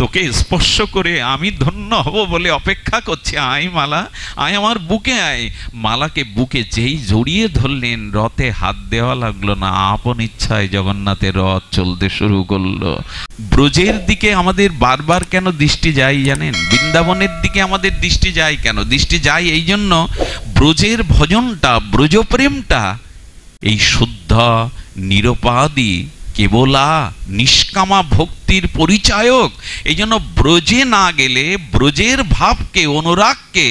তোকে স্পর্শ করে আমি ধন্য হব বলে অপেক্ষা করছি, আয় মালা, আয় আমার বুকে আয়। মালাকে বুকে যেই জড়িয়ে ধরলেন, রথে হাত দেওয়া লাগলো না, আপন ইচ্ছায় জগন্নাথের রথ চলতে শুরু করলো। ব্রজের দিকে আমাদের বারবার কেন দৃষ্টি যায় জানেন? বৃন্দাবনের দিকে আমাদের দৃষ্টি যায় কেন? দৃষ্টি যায় এই জন্য, ব্রজের ভজনটা, ব্রজপ্রেমটা এই শুদ্ধ নিরপাদি কেবলা নিষ্কামা ভক্তির পরিচায়ক। এই জন্য ব্রজে না গেলে, ব্রজের ভাবকে, অনুরাগকে,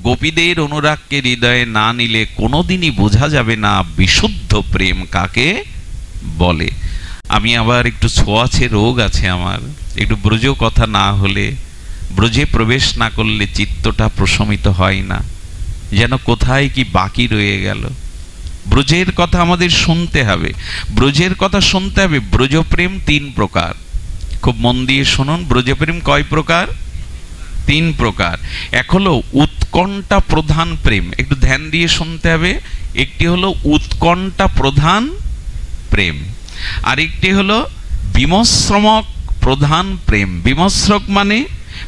গোপীদের অনুরাগকে হৃদয়ে না নিলে কোনোদিনই বোঝা যাবে না বিশুদ্ধ প্রেম কাকে বলে। আমি আবার একটু ছোঁয়াছে রোগ আছে আমার, একটু ব্রজ কথা না হলে, ব্রজে প্রবেশ না করলে চিত্তটা প্রশমিত হয় না, যেন কোথায় কি বাকি রয়ে গেল। ব্রজের কথা আমাদের শুনতে হবে, ব্রজের কথা শুনতে হবে। ব্রজপ্রেম 3 প্রকার, খুব মন দিয়ে শুনুন। ব্রজপ্রেম কয় প্রকার? 3 প্রকার। এক হলো উৎকণ্ঠা প্রধান প্রেম, একটু ধ্যান দিয়ে শুনতে হবে। একটি হলো উৎকণ্ঠা প্রধান প্রেম, আরেকটি হলো বিমশ্রমক প্রধান প্রেম।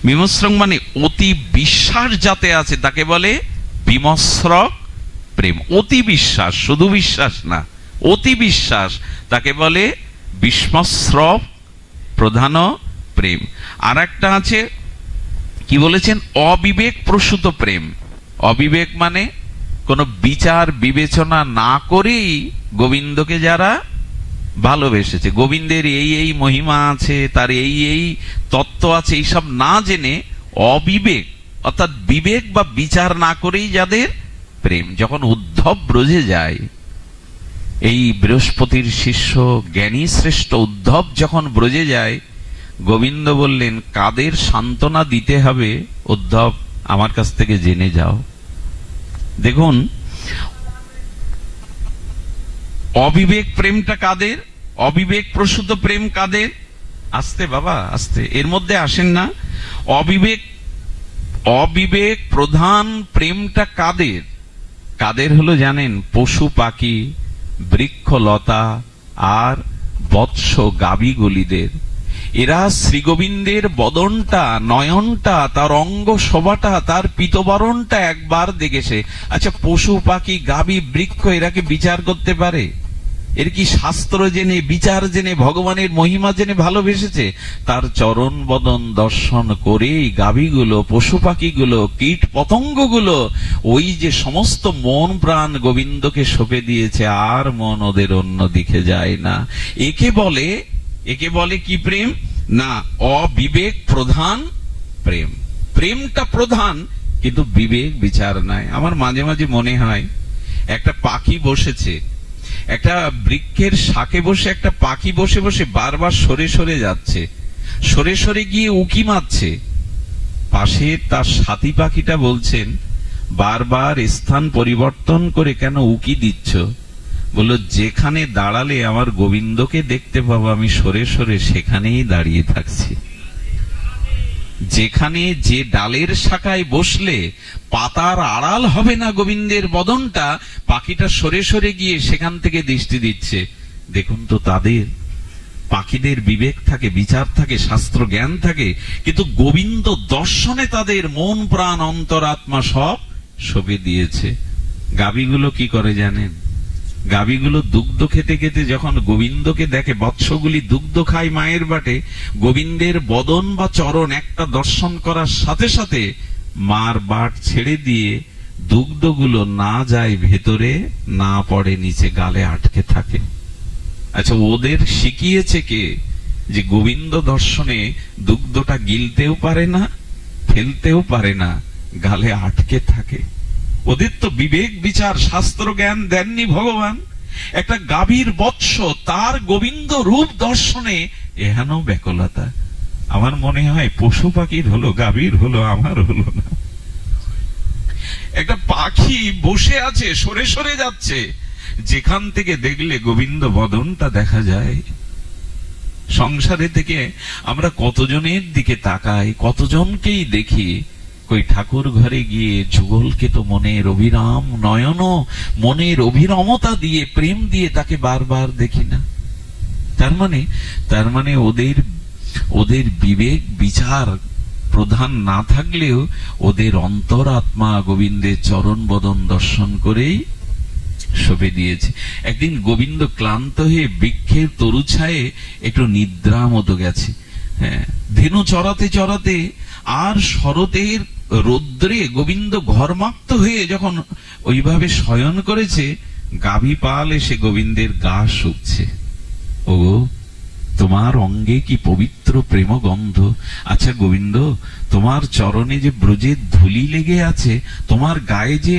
বিমশ্রক মানে অতি বিশ্বাস যাতে আছে তাকে বলে বিমশ্রক প্রেম। অতি বিশ্বাস, শুধু বিশ্বাস না, অতি বিশ্বাস, তাকে বলে বিমশ্রক প্রধান প্রেম। আর একটা আছে, কি বলেছেন? অবিবেক প্রসূত প্রেম। অবিবেক মানে কোনো বিচার বিবেচনা না করেই গোবিন্দকে যারা ভালোবেসেছে, গোবিন্দের এই এই মহিমা আছে, তার এই এই তত্ত্ব আছে, এইসব না জেনে অবিবেক, অর্থাৎ বিবেক বা বিচার না করেই যাদের প্রেম। যখন উদ্ধব ব্রজে যায়, এই বৃহস্পতির শিষ্য জ্ঞানী শ্রেষ্ঠ উদ্ধব যখন ব্রজে যায়, গোবিন্দ বললেন কাদের সান্ত্বনা দিতে হবে উদ্ধব আমার কাছ থেকে জেনে যাও। দেখুন অবিবেক প্রেমটা কাদের, অবিবেক প্রসূত প্রেম কাদের? আস্তে বাবা আস্তে, এর মধ্যে আসেন না। অবিবেক প্রধান প্রেমটা কাদের? কাদের হলো জানেন? পশু পাখি, বৃক্ষলতা আর বৎস গাভীগুলিদের। এরা শ্রীগোবিন্দের বদনটা, নয়নটা, তার অঙ্গ শোভাটা, তার পীতবরণটা একবার দেখেছে। আচ্ছা, পশু পাখি গাভী বৃক্ষ এরা কি বিচার করতে পারে? এর কি শাস্ত্র জেনে, বিচার জেনে, ভগবানের মহিমা জেনে ভালোবেসেছে? তার চরণ বদন দর্শন করেই গাভীগুলো, পশু পাখিগুলো, কীট পতঙ্গগুলো ওই যে সমস্ত মন প্রাণ গোবিন্দকে সঁপে দিয়েছে, আর মন ওদের অন্য দিকে যায় না। একে বলে কি প্রেম? না, অবিবেক প্রধান প্রেম। প্রেমটা প্রধান, কিন্তু বিবেক বিচার নাই। আমার মাঝে মাঝে মনে হয়, একটা পাখি বসেছে, একটা বৃক্ষের শাকে বসে একটা পাখি বসে বসে বারবার সরে সরে যাচ্ছে, সরে সরে গিয়ে উকি মারছে। পাশে তার সাথী পাখিটা বলছেন, বারবার স্থান পরিবর্তন করে কেন উকি দিচ্ছ? বলল, যেখানে দাঁড়ালে আমার গোবিন্দকে দেখতে পাবো আমি সরে সরে সেখানেই দাঁড়িয়ে থাকছি। যেখানে যে ডালের শাখায় বসলে পাতার আড়াল হবে না গোবিন্দের বদনটা, পাখিটা সরে সরে গিয়ে সেখান থেকে দৃষ্টি দিচ্ছে। দেখুন তো, তাদের পাখিদের বিবেক থাকে, বিচার থাকে, শাস্ত্র জ্ঞান থাকে, কিন্তু গোবিন্দ দর্শনে তাদের মন প্রাণ অন্তরাত্মা সব সঁপে দিয়েছে। গাভীগুলো কি করে জানেন? গাভীগুলো দুগ্ধ খেতে খেতে যখন গোবিন্দকে দেখে, বৎসগুলি দুগ্ধ খায় মায়ের বাটে, গোবিন্দের বদন বা চরণ একটা দর্শন করার সাথে সাথে মার বাট ছেড়ে দিয়ে দুগ্ধগুলো না যায় ভেতরে, না পড়ে নিচে, গালে আটকে থাকে। আচ্ছা, ওদের শিখিয়েছে কে যে গোবিন্দ দর্শনে দুগ্ধটা গিলতেও পারে না, ফেলতেও পারে না, গালে আটকে থাকে? ওদের তো বিবেক বিচার শাস্ত্র জ্ঞান দেননি ভগবান। একটা গাভীর বৎস তার গোবিন্দ রূপ দর্শনে এহেন ব্যাকুলতা। আমার মনে হয় পশু পাখির হলো, গাভীর হলো, আমার হলো না। একটা পাখি বসে আছে, সরে সরে যাচ্ছে, যেখান থেকে দেখলে গোবিন্দ বদনটা দেখা যায়। সংসারে থেকে আমরা কতজনের দিকে তাকাই, কতজনকেই দেখি, কই ঠাকুর ঘরে গিয়ে যুগলকে তো মনের অভিরাম নয়ন, মনের অভিরমতা দিয়ে, প্রেম দিয়ে তাকে বারবার দেখি না। তার মানে ওদের ওদের বিবেক বিচার প্রধান না থাকলেও ওদের অন্তরাত্মা গোবিন্দের চরণ বদন দর্শন করেই সঁপে দিয়েছে। একদিন গোবিন্দ ক্লান্ত হয়ে বৃক্ষের তরু ছায়ে একটু নিদ্রা মতো গেছে। হ্যাঁ, ধেনু চড়াতে চড়াতে আর শরতের রৌদ্রে গোবিন্দ ঘর্মাক্ত হয়ে যখন ওইভাবে শয়ন করেছে, গাভী পাল এসে গোবিন্দের গা শুকছে। ও তোমার অঙ্গে কি পবিত্র প্রেম গন্ধ। আচ্ছা গোবিন্দ, তোমার চরণে যে ব্রজের ধুলি লেগে আছে, তোমার গায়ে যে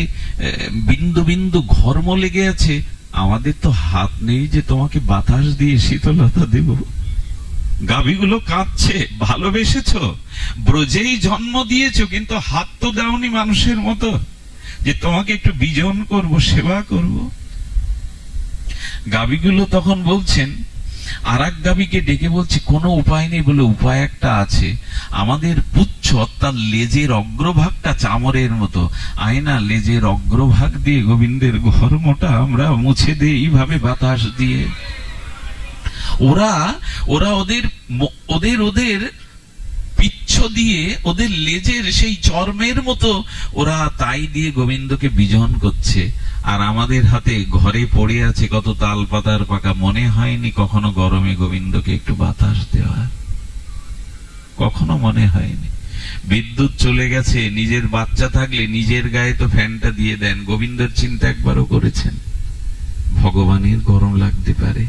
বিন্দু বিন্দু ঘর্ম লেগে আছে, আমাদের তো হাত নেই যে তোমাকে বাতাস দিয়ে শীতলতা দেব। গাভীগুলো কাঁদছে, ভালোবেসেছ, ব্রজেই জন্ম দিয়েছ, কিন্তু হাত তো দাওনি মানুষের মতো যে তোমাকে একটু বিজন করব, সেবা করব। গাভীগুলো তখন বলছেন, আর এক গাভীকে ডেকে বলছে, কোনো উপায় নেই। বলে উপায় একটা আছে, আমাদের পুচ্ছ অর্থাৎ লেজের অগ্রভাগটা চামড়ের মতো, আয়না লেজের অগ্রভাগ দিয়ে গোবিন্দের ঘর্মটা আমরা মুছে দিই এইভাবে বাতাস দিয়ে। ওরা ওদের পিচ্ছ দিয়ে, ওদের লেজের সেই চর্মের মতো ওরা তাই দিয়ে গোবিন্দকে বিজন করছে। আর আমাদের হাতে ঘরে পড়ে আছে কত তাল পাতার পাকা, মনে হয়নি কখনো গরমে গোবিন্দকে একটু বাতাস দেওয়া, কখনো মনে হয়নি। বিদ্যুৎ চলে গেছে, নিজের বাচ্চা থাকলে নিজের গায়ে তো ফ্যানটা দিয়ে দেন, গোবিন্দের চিন্তা একবারও করেছেন ভগবানের গরম লাগতে পারে?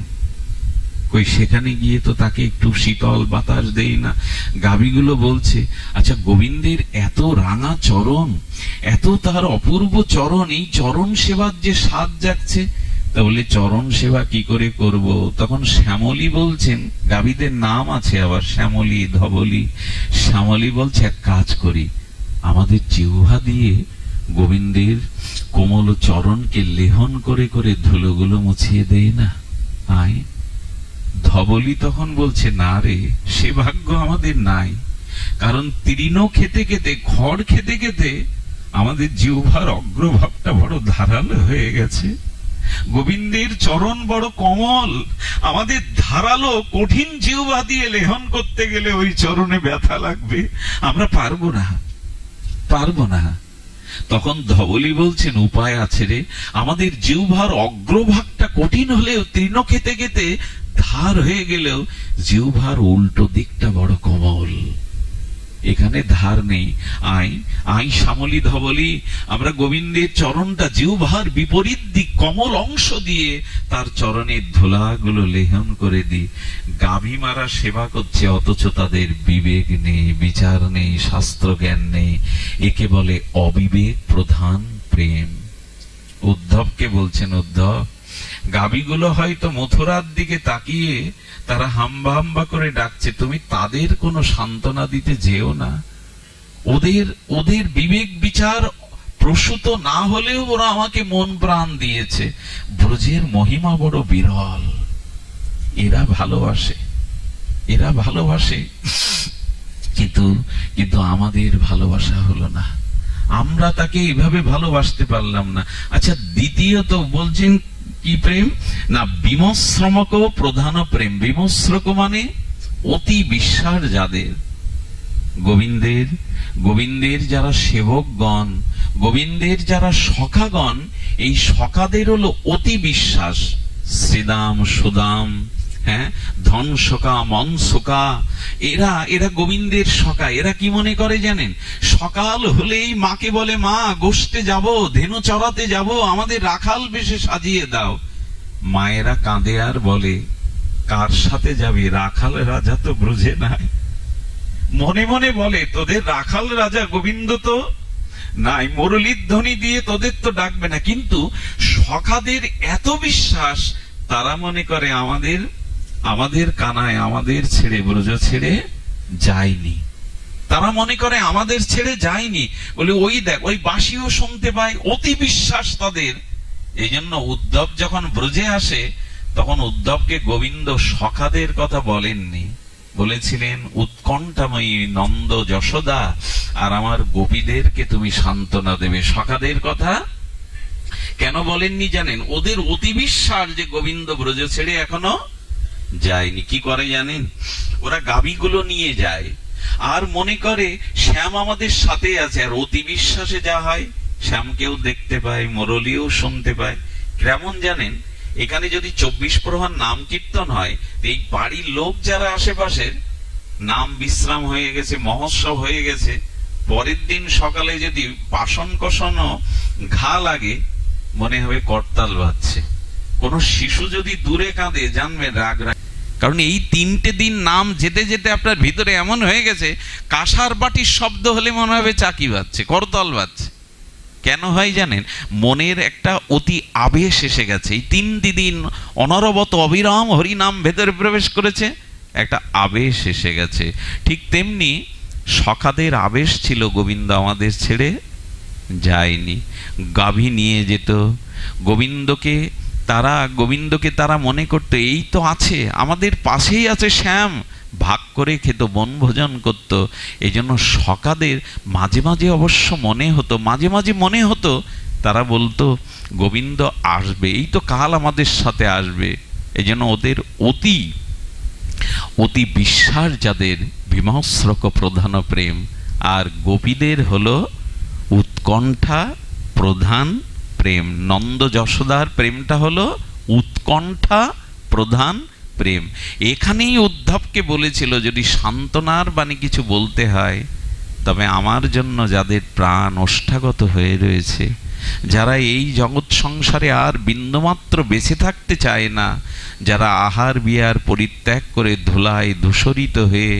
কই সেখানে গিয়ে তো তাকে একটু শীতল বাতাস দেই না। গাভীগুলো বলছে, আচ্ছা গোবিন্দের এত রাঙা চরণ, এত তার অপূর্ব চরণ, এই চরণ সেবার যে স্বাদ যাচ্ছে, তাহলে চরণ সেবা কি করে করব? তখন শ্যামলী বলছেন, গাভীদের নাম আছে আবার শ্যামলী, ধবলী। শ্যামলী বলছে, এক কাজ করি, আমাদের জিহ্বা দিয়ে গোবিন্দের কোমল চরণকে লেহন করে করে ধুলোগুলো মুছিয়ে দেই না, আয়। ধবলী তখন বলছে, না রে, সে ভাগ্য আমাদের নাই, কারণ তৃণ খেতে খেতে, খড় খেতে খেতে আমাদের জিহ্বার অগ্রভাগটা বড় ধারালো হয়ে গেছে। গোবিন্দের চরণ বড় কমল, আমাদের ধারালো কঠিন জিহ্বা দিয়ে লেহন করতে গেলে ওই চরণে ব্যথা লাগবে, আমরা পারবো না। তখন ধবলী বলছেন, উপায় আছে রে, আমাদের জিহ্বার অগ্রভাগটা কঠিন হলেও, তৃণ খেতে খেতে ধার হয়ে গেলেও জিহ্বার উল্টো দিকটা বড় কোমল, এখানে ধার নেই। আই শ্যামলী ধবলী, আমরা গোবিন্দের চরণটা জিহ্বার বিপরীত দিক কমল অংশ দিয়ে তার চরণের ধুলাগুলো লেহন করে দিই। গাভী মারা সেবা করছে, অথচ তাদের বিবেক নেই, বিচার নেই, শাস্ত্র জ্ঞান নেই। একে বলে অবিবেক প্রধান প্রেম। উদ্ধবকে বলছেন, উদ্ধব, গাভীগুলো হয়তো মথুরার দিকে তাকিয়ে তারা হাম্বা হাম্বা করে ডাকছে, তুমি তাদের কোনো সান্ত্বনা দিতে যেও না। ওদের বিবেক বিচার প্রসূত না হলেও ওরা আমাকে মন প্রাণ দিয়েছে। ব্রজের মহিমা বড় বিরল, এরা ভালোবাসে, কিন্তু আমাদের ভালোবাসা হলো না, আমরা তাকে এইভাবে ভালোবাসতে পারলাম না। আচ্ছা, দ্বিতীয়ত বলছেন কি প্রেম না, বিমশ্রমক প্রধান প্রেম। বিমশ্রক মানে অতি বিশ্বাস যাদের, গোবিন্দের যারা সেবকগণ, গোবিন্দের যারা সখাগণ, এই সখাদের হলো অতি বিশ্বাস। শ্রীদাম, সুদাম, হ্যাঁ, ধন শোকা, মন শোকা, এরা গোবিন্দের সখা। এরা কি মনে করে জানেন, সকাল হলেই মাকে বলে, মা গোষ্ঠে যাব, ধেনু চড়াতে যাব, আমাদের রাখাল বেশে সাজিয়ে দাও। মায়েরা কাঁদে আর বলে, কার সাথে যাবি, রাখাল রাজা তো ব্রজে নাই। মনে মনে বলে, তোদের রাখাল রাজা গোবিন্দ তো নাই, মুরলীর ধ্বনি দিয়ে তোদের তো ডাকবে না। কিন্তু সখাদের এত বিশ্বাস, তারা মনে করে আমাদের কানায় আমাদের ছেড়ে ব্রজ ছেড়ে যায়নি, তারা মনে করে আমাদের ছেড়ে যায়নি বলে, ওই দেখ, ওই বাঁশিও শুনতে পায়, অতি বিশ্বাস তাদের। এই জন্য উদ্ধব যখন ব্রজে আসে, তখন উদ্ধবকে গোবিন্দ সখাদের কথা বলেননি, বলেছিলেন উৎকণ্ঠাময়ী নন্দ যশোদা আর আমার গোপীদেরকে তুমি সান্ত্বনা দেবে। সখাদের কথা কেন বলেননি জানেন? ওদের অতি বিশ্বাস যে গোবিন্দ ব্রজ ছেড়ে এখনো যায়নি। কি করে জানেন? ওরা গাভীগুলো নিয়ে যায় আর মনে করে শ্যাম আমাদের সাথে আছে। আর অতি বিশ্বাসে যা হয়, শ্যামকেও দেখতে পায়, মুরলিও শুনতে পায়। কেমন জানেন? এখানে যদি 24 প্রহর নাম কীর্তন হয়, এই বাড়ির লোক যারা আশেপাশের, নাম বিশ্রাম হয়ে গেছে, মহোৎসব হয়ে গেছে, পরের দিন সকালে যদি বাসন কোসনো ঘা লাগে, মনে হবে করতাল বাজছে। কোন শিশু যদি দূরে কাঁদে, জানবেন রাগ রাগ। কারণ এই 3টে দিন নাম যেতে যেতে আপনার ভিতরে এমন হয়ে গেছে, কাঁসার বাটির শব্দ হলে মনে হবে চাকি বাজছে, করতাল বাজছে। কেন হয় জানেন? মনের একটা অতি আবেশ এসে গেছে। এই 3 দিন অনবরত অবিরাম হরিনাম ভেতরে প্রবেশ করেছে, একটা আবেশ এসে গেছে। ঠিক তেমনি সখাদের আবেশ ছিল, গোবিন্দ আমাদের ছেড়ে যায়নি। গাভী নিয়ে যেত গোবিন্দকে তারা মনে করতো এই তো আছে, আমাদের পাশেই আছে শ্যাম, ভাগ করে খেত, বনভোজন করত। এই জন্য সখাদের মাঝে মাঝে অবশ্য মাঝে মাঝে মনে হতো, তারা বলতো গোবিন্দ আসবে, এই তো কাল আমাদের সাথে আসবে। এই জন্য ওদের অতি বিশ্বাস, যাদের বিমর্ষক প্রধান প্রেম। আর গোপীদের হলো উৎকণ্ঠা প্রধান প্রেম। নন্দ যশোদার প্রেমটা হলো উৎকণ্ঠা প্রধান প্রেম। এখানেই উদ্ধবকে বলেছিল, যদি সান্ত্বনার বাণী কিছু বলতে হয়, তবে আমার জন্য যাদের প্রাণ ওষ্ঠাগত হয়ে রয়েছে, যারা এই জগৎ সংসারে আর বিন্দুমাত্র বেঁচে থাকতে চায় না, যারা আহার বিহার পরিত্যাগ করে ধুলায় ধূসরিত হয়ে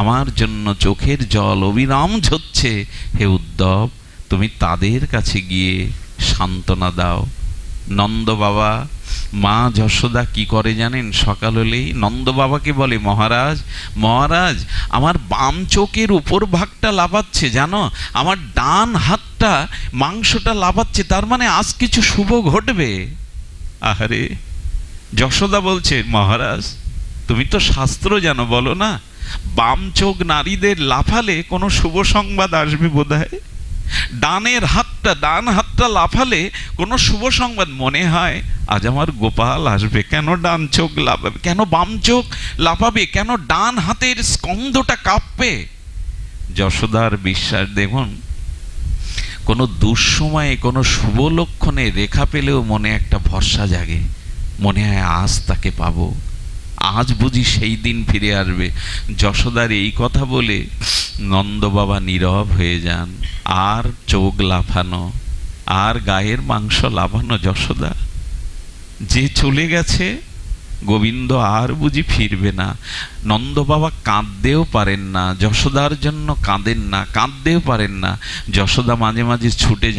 আমার জন্য চোখের জল অবিরাম ঝরছে, হে উদ্ধব, তুমি তাদের কাছে গিয়ে সান্ত্বনা দাও। নন্দ বাবা, মা যশোদা কি করে জানেন? সকাল হলেই নন্দ বাবাকে বলে, মহারাজ, আমার বাম চোখের উপর ভাগটা লাফাচ্ছে, জানো, আমার ডান হাতটা মাংসটা লাফাচ্ছে, তার মানে আজ কিছু শুভ ঘটবে। আহারে, যশোদা বলছে, মহারাজ, তুমি তো শাস্ত্র জানো, বলো না, বাম চোখ নারীদের লাফালে কোনো শুভ সংবাদ আসবে বোধহয়। ডান হাতটা লাফালে কোনো শুভ সংবাদ। মনে হয় আজ আমার গোপাল আসবে। কেন ডান চোখ লাফাবে? কেন বাম চোখ লাফাবে? কেন ডান হাতের স্কন্ধটা কাঁপবে? যশোদার বিশ্বাস দেখুন, কোনো দুঃসময়ে কোনো শুভ লক্ষণে রেখা পেলেও মনে একটা ভরসা জাগে, মনে হয় আজ তাকে পাবো, আজ বুঝি সেই দিন ফিরে আসবে। যশোদার এই কথা বলে নন্দ বাবা নীরব হয়ে যান। আর চোখ লাফানো, আর গায়ের মাংস লাফানো যশোদা, যে চলে গেছে গোবিন্দ আর বুঝি ফিরবে না। নন্দ বাবা কাঁদতেও পারেন না, যশোদার জন্য কাঁদেন না, কাঁদতেও পারেন না। যশোদা মাঝে মাঝে ছুটে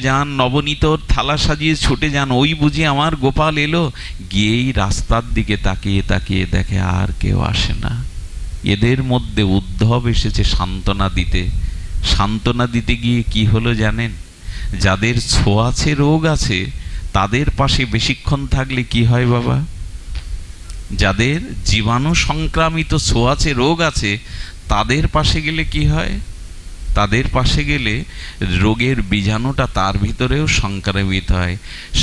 যান, নবনীতর থালা সাজিয়ে ছুটে যান, ওই বুঝি আমার গোপাল এলো। গিয়েই রাস্তার দিকে তাকিয়ে তাকিয়ে দেখে আর কেউ আসে না। এদের মধ্যে উদ্ধব এসেছে সান্ত্বনা দিতে গিয়ে কি হলো জানেন? যাদের ছোঁয়াচে রোগ আছে তাদের পাশে বেশিক্ষণ থাকলে কি হয় বাবা? যাদের জীবাণু সংক্রামিত ছোঁয়াচে রোগ আছে তাদের পাশে গেলে কি হয়? তাদের পাশে গেলে রোগের বীজাণুটা তার ভিতরেও সংক্রামিত হয়।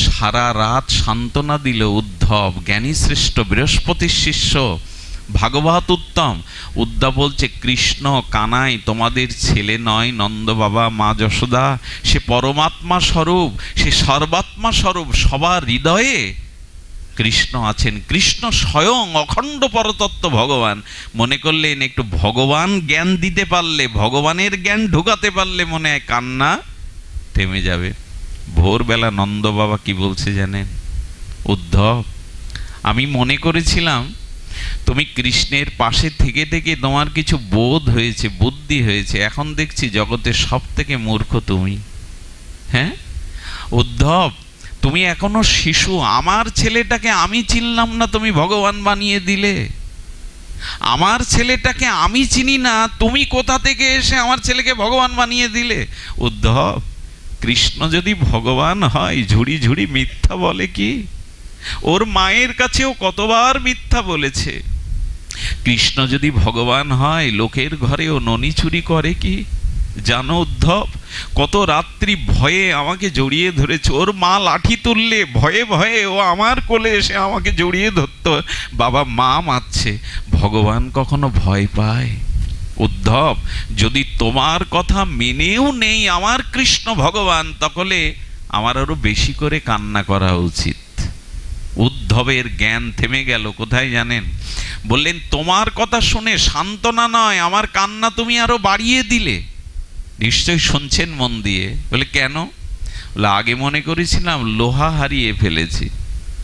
সারা রাত সান্ত্বনা দিল উদ্ধব, জ্ঞানী শ্রেষ্ঠ বৃহস্পতির শিষ্য, ভাগবত উত্তম। উদ্ধব বলছে, কৃষ্ণ কানাই তোমাদের ছেলে নয় নন্দ বাবা, মা যশোদা, সে পরমাত্মা স্বরূপ, সে সর্বাত্মা স্বরূপ। সবার হৃদয়ে কৃষ্ণ আছেন। কৃষ্ণ স্বয়ং অখণ্ড পরতত্ত্ব ভগবান। মনে করলেন একটু ভগবান জ্ঞান দিতে পারলে, ভগবানের জ্ঞান ঢুকাতে পারলে মনে হয় কান্না থেমে যাবে। ভোরবেলা নন্দ বাবা কি বলছে জানেন? উদ্ধব, আমি মনে করেছিলাম তুমি কৃষ্ণের পাশে থেকে থেকে তোমার কিছু বোধ হয়েছে, বুদ্ধি হয়েছে, এখন দেখছি জগতের সব থেকে মূর্খ তুমি। হ্যাঁ উদ্ধব, তুমি এখনো শিশু। আমার ছেলেটাকে আমি চিনলাম না, তুমি ভগবান বানিয়ে দিলে। আমার ছেলেটাকে আমি চিনি না, তুমি কোথা থেকে এসে আমার ছেলেকে ভগবান বানিয়ে দিলে। উদ্ধব, কৃষ্ণ যদি ভগবান হয়, ঝুড়ি ঝুড়ি মিথ্যা বলে কি? ওর মায়ের কাছেও কতবার মিথ্যা বলেছে। কৃষ্ণ যদি ভগবান হয়, লোকের ঘরেও ননি চুরি করে কি? জানো উদ্ধব, কত রাত্রি ভয়ে আমাকে জড়িয়ে ধরেছে। ওর মা লাঠি তুললে ভয়ে ভয়ে ও আমার কোলে এসে আমাকে জড়িয়ে ধরতো। বাবা মা মারছে, ভগবান কখনো ভয় পায়? উদ্ধব, যদি তোমার কথা মেনেও নেই আমার কৃষ্ণ ভগবান, তাহলে আমার আরো বেশি করে কান্না করা উচিত। উদ্ধবের জ্ঞান থেমে গেল। কোথায় জানেন? বললেন, তোমার কথা শুনে সান্ত্বনা নয়, আমার কান্না তুমি আরো বাড়িয়ে দিলে। নিশ্চয়ই শুনছেন মন দিয়ে। বলে কেন? বলে, আগে মনে করেছিলাম লোহা হারিয়ে ফেলেছি,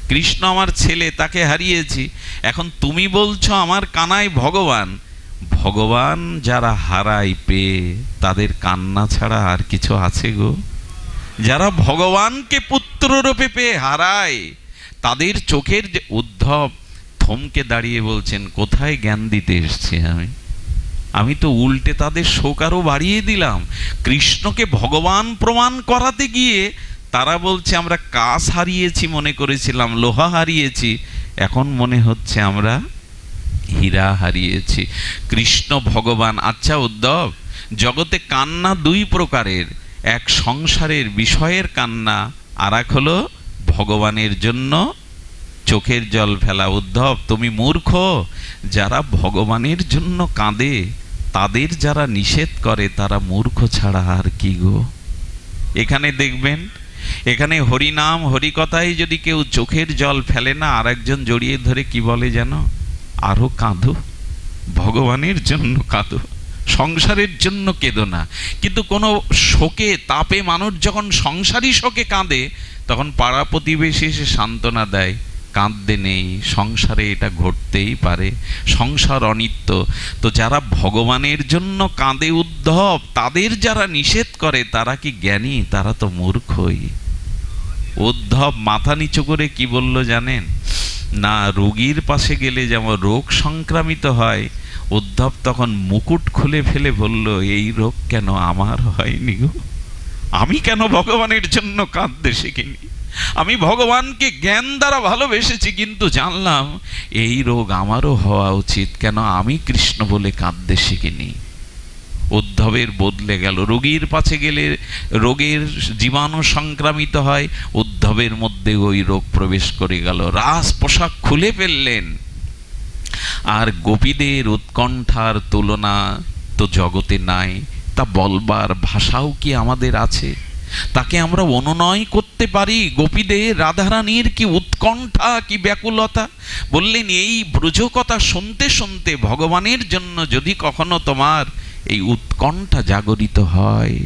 কৃষ্ণ আমার ছেলে, তাকে হারিয়েছি। এখন তুমি বলছো আমার কানাই ভগবান। ভগবান যারা হারায় পেয়ে, তাদের কান্না ছাড়া আর কিছু আছে গো? যারা ভগবানকে পুত্ররূপে পেয়ে হারায়, তাদের চোখের যে উদ্ধব থমকে দাঁড়িয়ে বলছেন, কোথায় জ্ঞান দিতে এসছি আমি তো উল্টে তাদের শোক আরো বাড়িয়ে দিলাম। কৃষ্ণকে ভগবান প্রমাণ করাতে গিয়ে তারা বলছে আমরা কাঁচ হারিয়েছি, মনে করেছিলাম লোহা হারিয়েছি, এখন মনে হচ্ছে আমরা হীরা হারিয়েছি। কৃষ্ণ ভগবান। আচ্ছা উদ্ধব, জগতে কান্না দুই প্রকারের, এক সংসারের বিষয়ের কান্না, আর এক হলো ভগবানের জন্য চোখের জল ফেলা। উদ্ধব, তুমি মূর্খ। যারা ভগবানের জন্য কাঁদে, তাদের যারা নিষেধ করে, তারা মূর্খ ছাড়া আর কি গো? এখানে দেখবেন, এখানে হরিনাম হরিকথায় যদি কেউ চোখের জল ফেলে না, আর একজন জড়িয়ে ধরে কি বলে যেন, আরো কাঁদো, ভগবানের জন্য কাঁদো, সংসারের জন্য কেঁদো না। কিন্তু কোনো শোকে তাপে মানুষ যখন সংসারী শোকে কাঁদে, তখন পাড়া প্রতিবেশী এসে সান্ত্বনা দেয়, কাঁদতে নেই, সংসারে এটা ঘটতেই পারে, সংসার অনিত্য। তো যারা ভগবানের জন্য কাঁদে উদ্ধব, তাদের যারা নিষেধ করে, তারা কি জ্ঞানী? তারা তো মূর্খই। উদ্ধব মাথা নিচু করে কি বলল জানেন? না, রোগীর পাশে গেলে যেমন রোগ সংক্রামিত হয়, উদ্ধব তখন মুকুট খুলে ফেলে বলল, এই রোগ কেন আমার হয়নি গো? আমি কেন ভগবানের জন্য কাঁদতে শিখিনি? আমি ভগবানকে জ্ঞান দ্বারা ভালোবেসেছি, কিন্তু জানলাম এই রোগ আমারও হওয়া উচিত, কেন আমি কৃষ্ণ বলে কাঁদতে শিখিনি। উদ্ধবের বদলে গেল। রোগীর পাশে গেলে রোগের জীবাণু সংক্রামিত হয়, উদ্ধবের মধ্যে ওই রোগ প্রবেশ করে গেল। রাস পোশাক খুলে ফেললেন। আর গোপীদের উৎকণ্ঠার তুলনা তো জগতে নাই, তা বলবার ভাষাও কি আমাদের আছে? তাকে আমরা অনুনয় করতে পারি? গোপীদের, রাধারানীর কি উৎকণ্ঠা, কি ব্যাকুলতা! বললেন, এই ব্রজ কথা শুনতে শুনতে ভগবানের জন্য যদি কখনো তোমার এই উৎকণ্ঠা জাগরিত হয়,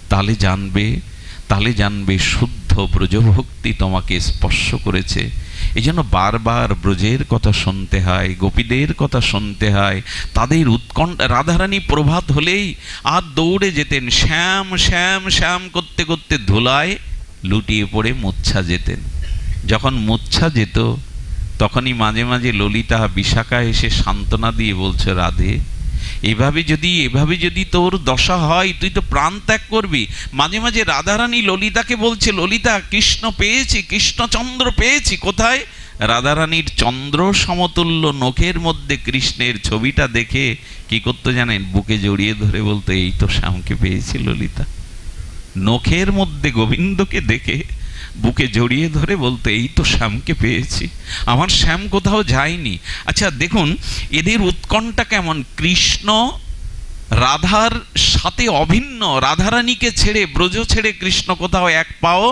তাহলে জানবে শুদ্ধ ব্রজভক্তি তোমাকে স্পর্শ করেছে। এই জন্য বারবার ব্রজের কথা শুনতে হয়, গোপীদের কথা শুনতে হয়, তাদের উৎকণ্ঠা। রাধারানী প্রভাত হলেই আর দৌড়ে যেতেন, শ্যাম শ্যাম শ্যাম করতে করতে ধুলায় লুটিয়ে পড়ে মূর্ছা যেতেন। যখন মূর্ছা যেত, তখনই মাঝে মাঝে ললিতা বিশাখা এসে সান্ত্বনা দিয়ে বলছে, রাধে, এভাবে যদি তোর দশা হয়, তুই তো প্রাণ ত্যাগ করবি। মাঝে মাঝে রাধারানী ললিতাকে বলছে, ললিতা, কৃষ্ণ পেয়েছি, কৃষ্ণচন্দ্র পেয়েছি। কোথায়? রাধারানীর চন্দ্র সমতুল্য নখের মধ্যে কৃষ্ণের ছবিটা দেখে কি করতো জানেন? বুকে জড়িয়ে ধরে বলতো, এই তো শ্যামকে পেয়েছি ললিতা। নখের মধ্যে গোবিন্দকে দেখে বুকে জড়িয়ে ধরে বলতো, এই তো শ্যামকে পেয়েছি, আমার শ্যাম কোথাও যায়নি। আচ্ছা দেখুন এদের উৎকণ্ঠা কেমন। কৃষ্ণ রাধার সাথে অভিন্ন, রাধারানীকে ছেড়ে, ব্রজ ছেড়ে কৃষ্ণ কোথাও এক পাও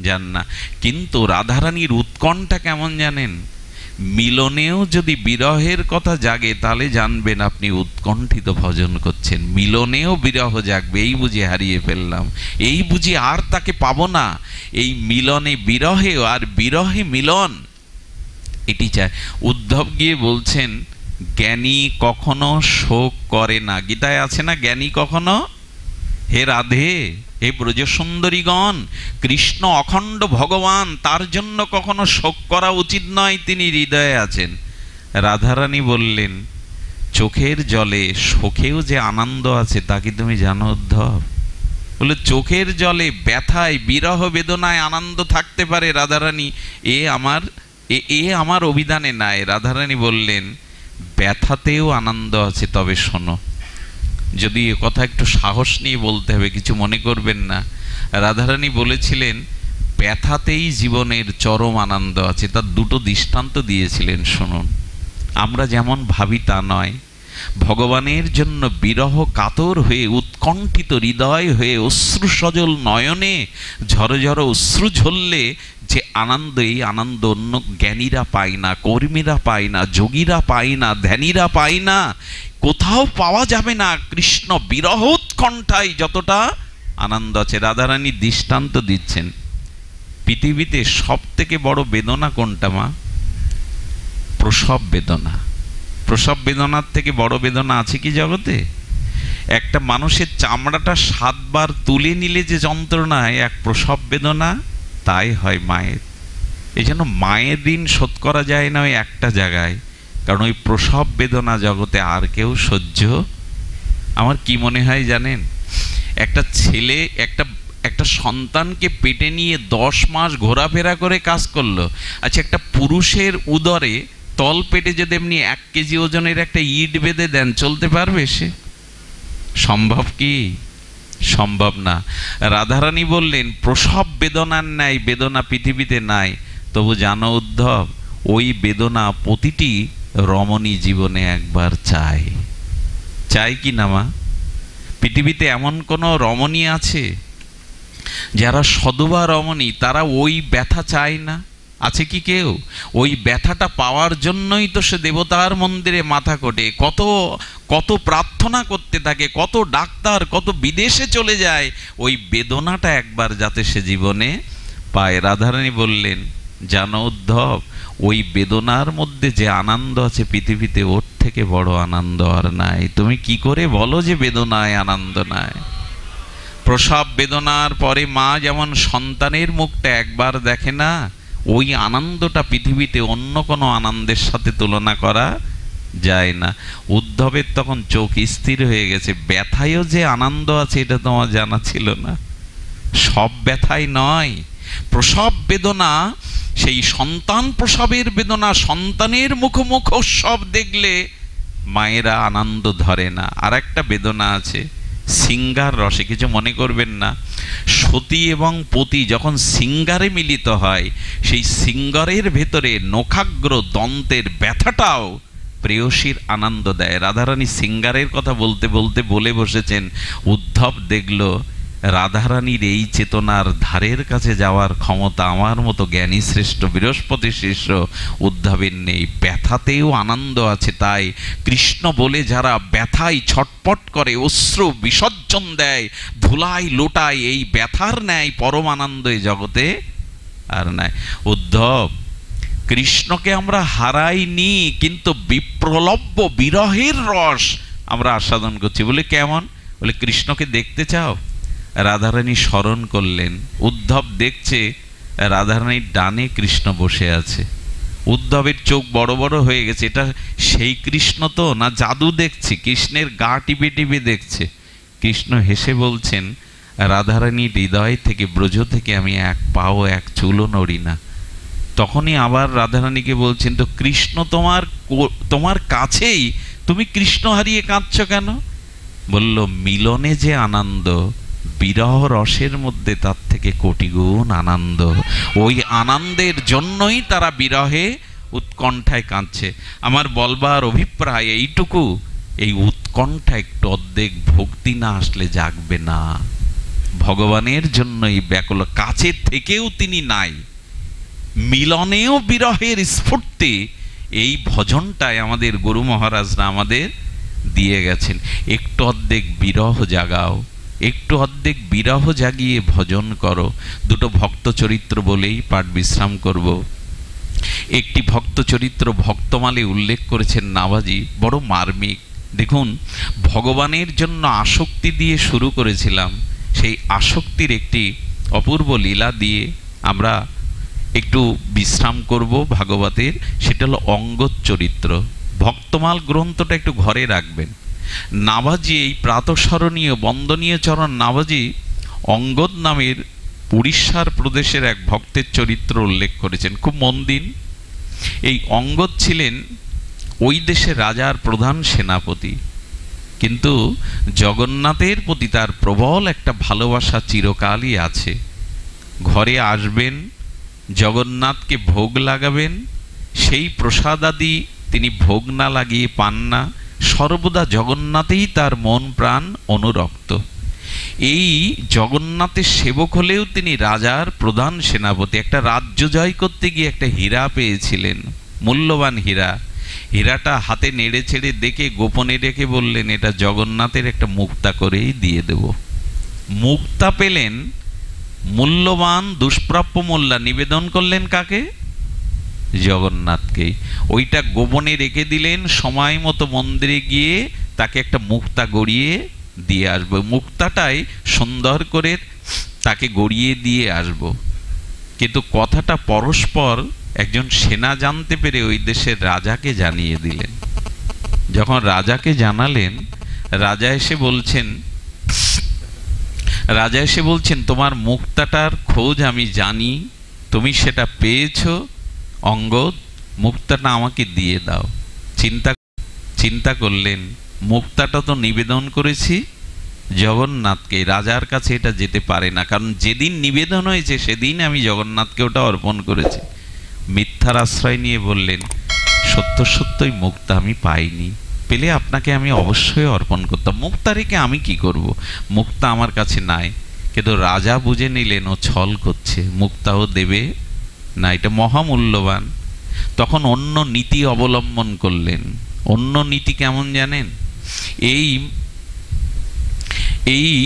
যান না। কিন্তু রাধারানীর উৎকণ্ঠা কেমন জানেন? মিলনেও যদি বিরহের কথা জাগে, তাহলে জানবেন আপনি উৎকণ্ঠিত ভজন করছেন। মিলনেও বিরহ জাগবে, এই বুঝি হারিয়ে ফেললাম, এই বুঝি আর তাকে পাবো না। এই মিলনে বিরহে, আর বিরহে মিলন, এটি চায়। উদ্ধব গিয়ে বলছেন, জ্ঞানী কখনো শোক করে না। গীতায় আছে না, জ্ঞানী কখনো, হে রাধে, হে ব্রজসুন্দরীগণ, কৃষ্ণ অখণ্ড ভগবান, তার জন্য কখনো শোক করা উচিত নয়, তিনি হৃদয়ে আছেন। রাধারানী বললেন, চোখের জলে শোকেও যে আনন্দ আছে, তা কি তুমি জানো উদ্ধব? বলে, চোখের জলে ব্যথায়, বিরহ বেদনায় আনন্দ থাকতে পারে রাধারানী, এ আমার অভিধানে নাই। রাধারানী বললেন, ব্যথাতেও আনন্দ আছে, তবে শোনো। যদি এ কথা একটু সাহস নিয়ে বলতে হবে, কিছু মনে করবেন না। রাধারানী বলেছিলেন ব্যথাতেই জীবনের চরম আনন্দ আছে। তার দুটো দৃষ্টান্ত দিয়েছিলেন, শুনুন। আমরা যেমন ভাবি তা নয়। ভগবানের জন্য বিরহ কাতর হয়ে, উৎকণ্ঠিত হৃদয় হয়ে, অশ্রু সজল নয়নে ঝড় ঝড় অশ্রু ঝরলে যে আনন্দ, এই আনন্দ অন্য জ্ঞানীরা পায় না, কর্মীরা পায় না, যোগীরা পায় না, ধ্যানীরা পায় না, কোথাও পাওয়া যাবে না। কৃষ্ণ বিরহ উৎকণ্ঠায় যতটা আনন্দ আছে। রাধারানী দৃষ্টান্ত দিচ্ছেন, পৃথিবীতে সব থেকে বড় বেদনা কোনটা মা? প্রসব বেদনা। প্রসব বেদনার থেকে বড় বেদনা আছে কি জগতে? একটা মানুষের চামড়াটা 7 বার তুলে নিলে যে যন্ত্রণা, এক প্রসব বেদনা তাই হয় মায়ের। এই জন্য মায়ের ঋণ শোধ করা যায় না ওই একটা জায়গায়, কারণ ওই প্রসব বেদনা জগতে আর কেউ সহ্য। আমার কি মনে হয় জানেন, একটা ছেলে একটা সন্তানকে পেটে নিয়ে 10 মাস ঘোরাফেরা করে কাজ করলো। আচ্ছা, একটা পুরুষের উদরে তল পেটে যদি এমনি 1 কেজি ওজনের একটা ইট বেঁধে দেন, চলতে পারবে সে? সম্ভব কি? সম্ভব না। রাধারানী বললেন প্রসব বেদনার ন্যায় বেদনা পৃথিবীতে নাই। তবু জানো উদ্ধব, ওই বেদনা প্রতিটি রমণী জীবনে একবার চায়। চাই কি না মা? পৃথিবীতে এমন কোনো রমণী আছে যারা সধবা রমণী, তারা ওই ব্যথা চায় না? আছে কি কেউ? ওই ব্যথাটা পাওয়ার জন্যই তো সে দেবতার মন্দিরে মাথা কোটে, কত কত প্রার্থনা করতে থাকে, কত ডাক্তার, কত বিদেশে চলে যায় ওই বেদনাটা একবার যাতে সে জীবনে পায়। রাধারানী বললেন জানো উদ্ধব, ওই বেদনার মধ্যে যে আনন্দ আছে পৃথিবীতে, ওর থেকে বড় আনন্দ আর নাই। তুমি কি করে বলো যে বেদনায় আনন্দ নাই? প্রসব বেদনার পরে মা যেমন সন্তানের মুখটা একবার দেখে না, ওই আনন্দটা পৃথিবীতে অন্য কোনো আনন্দের সাথে তুলনা করা যায় না। উদ্ধবের তখন চোখ স্থির হয়ে গেছে। ব্যথায়ও যে আনন্দ আছে এটা তোমার জানা ছিল না। সব ব্যথাই নয়, প্রসব বেদনা, সেই সন্তান প্রসবের বেদনা, সন্তানের মুখোমুখ সব দেখলে মায়েরা আনন্দ ধরে না। আর একটা বেদনা আছে সিঙ্গার রসে, কিছু মনে করবেন না। সতী এবং পতি যখন সিঙ্গারে মিলিত হয়, সেই সিঙ্গারের ভেতরে নখাগ্র দন্তের ব্যথাটাও প্রেয়সীর আনন্দ দেয়। রাধারানী সিঙ্গারের কথা বলতে বলতে বলে বসেছেন, উদ্ধব দেখল রাধারানীর এই চেতনার ধারের কাছে যাওয়ার ক্ষমতা আমার মতো জ্ঞানী শ্রেষ্ঠ বৃহস্পতি শিষ্য উদ্ধবের নেই। ব্যথাতেও আনন্দ আছে। তাই কৃষ্ণ বলে যারা ব্যথায় ছটপট করে, অশ্রু বিসর্জন দেয়, ধুলাই লোটায়, এই ব্যথার ন্যায় পরম আনন্দ এই জগতে আর নাই। উদ্ধব, কৃষ্ণকে আমরা হারাইনি, কিন্তু বিপ্রলব্ধ বিরহের রস আমরা আস্বাদন করছি। বলে কেমন? বলে কৃষ্ণকে দেখতে চাও? রাধারানী স্মরণ করলেন। উদ্ধব দেখছে রাধারানীর ডানে কৃষ্ণ বসে আছে। উদ্ধবের চোখ বড় বড় হয়ে গেছে। এটা সেই কৃষ্ণ তো না জাদু দেখছি? কৃষ্ণের গা টিপে টিপে দেখছে। কৃষ্ণ হেসে বলছেন, রাধারানীর হৃদয় থেকে, ব্রজ থেকে আমি এক পাও এক চুলও নড়ি না। তখনই আবার রাধারানীকে বলছেন, তো কৃষ্ণ তোমার কাছেই, তুমি কৃষ্ণ হারিয়ে কাঁদছ কেন? বলল মিলনে যে আনন্দ, বিরহ রসের মধ্যে তার থেকে কোটি গুণ আনন্দ। ওই আনন্দের জন্যই তারা বিরহে উৎকণ্ঠায় কাঁদছে। আমার বলবার অভিপ্রায় এইটুকু, এই উৎকণ্ঠা একটু অর্ধেক ভক্তি না আসলে জাগবে না। ভগবানের জন্যই ব্যাকুল, কাছে থেকেও তিনি নাই, মিলনেও বিরহের স্ফূর্তি। এই ভজনটাই আমাদের গুরু মহারাজরা আমাদের দিয়ে গেছেন। একটু অর্ধেক বিরহ জাগাও, একটু অর্ধেক বিরহ জাগিয়ে ভজন করো। দুটো ভক্ত চরিত্র বলেই পাঠ বিশ্রাম করব। একটি ভক্ত চরিত্র ভক্তমালে উল্লেখ করেছেন নাভাজি, বড় মার্মিক। দেখুন, ভগবানের জন্য আসক্তি দিয়ে শুরু করেছিলাম, সেই আসক্তির একটি অপূর্ব লীলা দিয়ে আমরা একটু বিশ্রাম করব ভাগবতের। সেটা হলো অঙ্গদ চরিত্র। ভক্তমাল গ্রন্থটা একটু ঘরে রাখবেন। নাভাজি, এই প্রাতঃস্মরণীয় বন্দনীয় চরণ নাভাজি অঙ্গদ নামের উড়িষ্যার প্রদেশের এক ভক্তের চরিত্র উল্লেখ করেছেন। খুব মন দিন। এই অঙ্গদ ছিলেন ওই দেশের রাজার প্রধান সেনাপতি। কিন্তু জগন্নাথের প্রতি তার প্রবল একটা ভালোবাসা চিরকালই আছে। ঘরে আসবেন, জগন্নাথকে ভোগ লাগাবেন, সেই প্রসাদাদি তিনি ভোগ না লাগিয়ে পান না, সর্বদা জগন্নাথেই তার মন প্রাণ অনুরক্ত। এই জগন্নাথের সেবক হলেও তিনি রাজার প্রধান সেনাপতি। একটা রাজ্য জয় করতে গিয়ে একটা হীরা পেয়েছিলেন, মূল্যবান হীরা। হীরাটা হাতে নেড়ে ছেড়ে দেখে গোপনে রেখে বললেন, এটা জগন্নাথের একটা মুক্তা করেই দিয়ে দেব। মুক্তা পেলেন, মূল্যবান দুষ্প্রাপ্য মূল্যা নিবেদন করলেন কাকে? জগন্নাথকেই। ওইটা গোপনে রেখে দিলেন, সময় মতো মন্দিরে গিয়ে তাকে একটা মুক্তা গড়িয়ে দিয়ে আসবো। মুক্তাটাই সুন্দর করে তাকে গড়িয়ে দিয়ে আসবো। কিন্তু কথাটা পরস্পর একজন সেনা জানতে পেরে ওই দেশের রাজাকে জানিয়ে দিলেন। যখন রাজাকে জানালেন, রাজা এসে বলছেন তোমার মুক্তাটার খোঁজ আমি জানি, তুমি সেটা পেয়েছো অঙ্গদ, মুক্তাটা আমাকে দিয়ে দাও। চিন্তা করলেন, মুক্তাটা তো নিবেদন করেছি জগন্নাথকে, রাজার কাছে এটা যেতে পারে না, কারণ যেদিন নিবেদন হয়েছে সেদিন আমি জগন্নাথকে ওটা অর্পণ করেছি। মিথ্যার আশ্রয় নিয়ে বললেন, সত্য সত্যই মুক্তা আমি পাইনি, পেলে আপনাকে আমি অবশ্যই অর্পণ করতাম। মুক্তা রেখে আমি কি করব, মুক্তা আমার কাছে নাই। কিন্তু রাজা বুঝে নিলেন ও ছল করছে, মুক্তাও দেবে না, এটা মহামূল্যবান। তখন অন্য নীতি অবলম্বন করলেন। অন্য নীতি কেমন জানেন? এই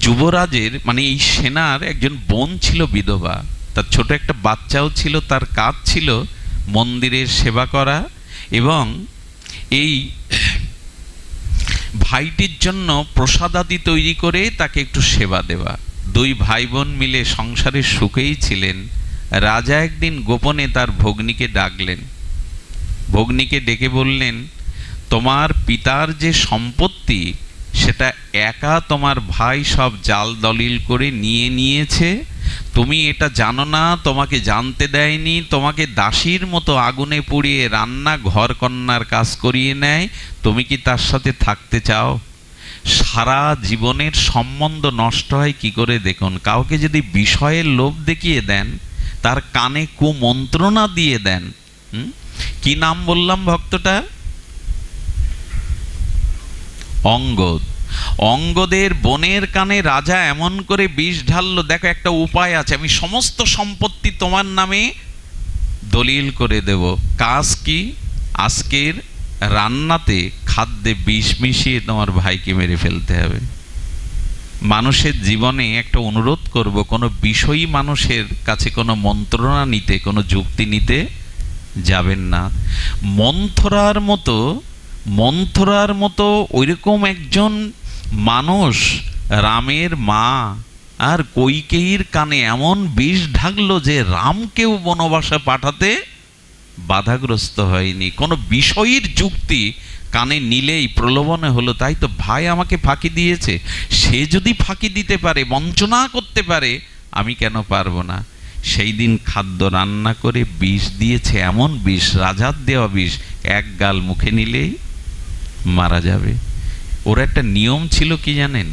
যুবরাজের মানে এই সেনার একজন বোন ছিল বিধবা, তার ছোট একটা বাচ্চাও ছিল। তার কাজ ছিল মন্দিরের সেবা করা এবং এই ভাইটির জন্য প্রসাদাদি তৈরি করে তাকে একটু সেবা দেওয়া। দুই ভাই বোন মিলে সংসারের সুখেই ছিলেন। রাজা একদিন গোপনে তার ভগ্নীকে ডাকলেন। ভগ্নীকে ডেকে বললেন, তোমার পিতার যে সম্পত্তি সেটা একা তোমার ভাই সব জাল দলিল করে নিয়েছে, তুমি এটা জানো না, তোমাকে জানতে দেয়নি, তোমাকে দাসীর মতো আগুনে পুড়িয়ে রান্না ঘর কন্যার কাজ করিয়ে নেয়। তুমি কি তার সাথে থাকতে চাও? সারা জীবনের সম্বন্ধ নষ্ট হয় কি করে দেখুন। কাউকে যদি বিষয়ের লোভ দেখিয়ে দেন, তার কানে কুমন্ত্রণা দিয়ে দেন। কি নাম বললাম ভক্তটা? অঙ্গদ। অঙ্গদের বোনের কানে রাজা এমন করে বিষ ঢাললো, দেখো একটা উপায় আছে, আমি সমস্ত সম্পত্তি তোমার নামে দলিল করে দেব। কাজ কি? আজকের রান্নাতে খাদ্যে বিষ মিশিয়ে তোমার ভাইকে মেরে ফেলতে হবে। মানুষের জীবনে একটা অনুরোধ করব, কোনো বিষয়ী মানুষের কাছে কোনো মন্ত্রণা নিতে, কোনো যুক্তি নিতে যাবেন না। মন্থরার মতো ওইরকম একজন মানুষ রামের মা আর কৈকেয়ীর কানে এমন বিষ ঢাকলো যে রামকেও বনবাসে পাঠাতে বাধাগ্রস্ত হয়নি। কোনো বিষয়ীর যুক্তি কানে নিলেই প্রলোভনে হলো, তাই তো ভাই আমাকে ফাঁকি দিয়েছে, সে যদি ফাঁকি দিতে পারে, বঞ্চনা করতে পারে, আমি কেন পারবো না? সেই দিন খাদ্য রান্না করে বিষ দিয়েছে, এমন বিষ, রাজার দেওয়া বিষ, এক গাল মুখে নিলেই মারা যাবে। ওর একটা নিয়ম ছিল কি জানেন?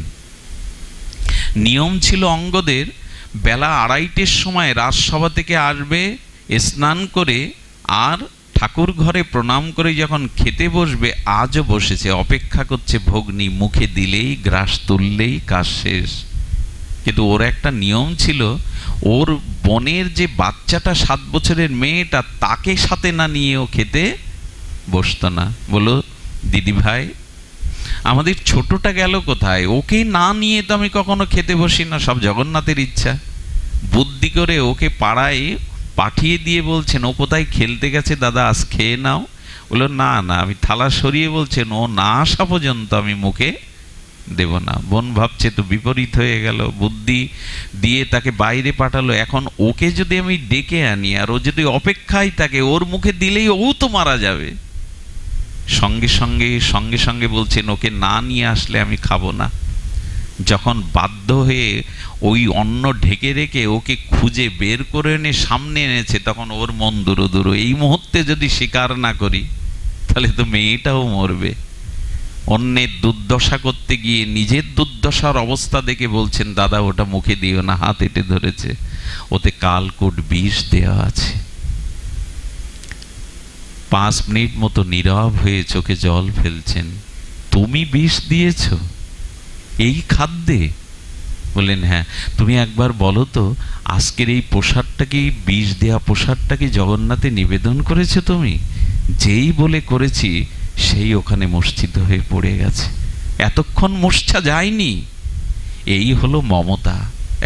নিয়ম ছিল অঙ্গদের, বেলা 2:30-র সময় রাজসভা থেকে আসবে, স্নান করে আর ঠাকুর ঘরে প্রণাম করে যখন খেতে বসবে, আজও বসেছে, অপেক্ষা করছে ভগ্নী মুখে দিলেই, গ্রাস তুললেই কাজ শেষ। কিন্তু ওর একটা নিয়ম ছিল, ওর বোনের যে বাচ্চাটা 7 বছরের মেয়েটা, তাকে সাথে না নিয়ে ও খেতে বসতো না। বলো দিদি ভাই, আমাদের ছোটটা গেল কোথায়? ওকে না নিয়ে তো আমি কখনো খেতে বসি না, সব জগন্নাথের ইচ্ছা। বুদ্ধি করে ওকে পাড়ায় পাঠিয়ে দিয়ে বলছেন, ও কোথায় খেলতে গেছে দাদা, আজ খেয়ে নাও। বললো না না, আমি থালা সরিয়ে বলছেন, ও না আসা পর্যন্ত আমি মুখে দেব না। বোন ভাবছে তো বিপরীত হয়ে গেল, বুদ্ধি দিয়ে তাকে বাইরে পাঠালো। এখন ওকে যদি আমি ডেকে আনি আর ও যদি অপেক্ষায় থাকে, ওর মুখে দিলেই ও তো মারা যাবে। সঙ্গে সঙ্গে বলছেন, ওকে না নিয়ে আসলে আমি খাবো না। যখন বাধ্য হয়ে ওই অন্ন ঢেকে রেখে ওকে খুঁজে বের করে এনে সামনে এনেছে, তখন ওর মন দুরো। এই মুহূর্তে যদি স্বীকার না করি, তাহলে তো মেয়েটাও মরবে। অন্যের দুর্দশা করতে গিয়ে নিজের দুর্দশার অবস্থা দেখে বলছেন, দাদা ওটা মুখে দিও না, হাত এঁটে ধরেছে, ওতে কালকোট বিষ দেওয়া আছে। 5 মিনিট মতো নীরব হয়ে চোখে জল ফেলছেন। তুমি বিষ দিয়েছ এই খাদ্যে? বললেন হ্যাঁ। তুমি একবার বলো তো, আজকের এই প্রসাদটা কি, বিষ দেয়া প্রসাদটা কি জগন্নাথে নিবেদন করেছো তুমি? যেই বলে করেছি সেই ওখানে মূর্ছিত হয়ে পড়ে গেছে, এতক্ষণ মূর্ছা যায়নি। এই হলো মমতা।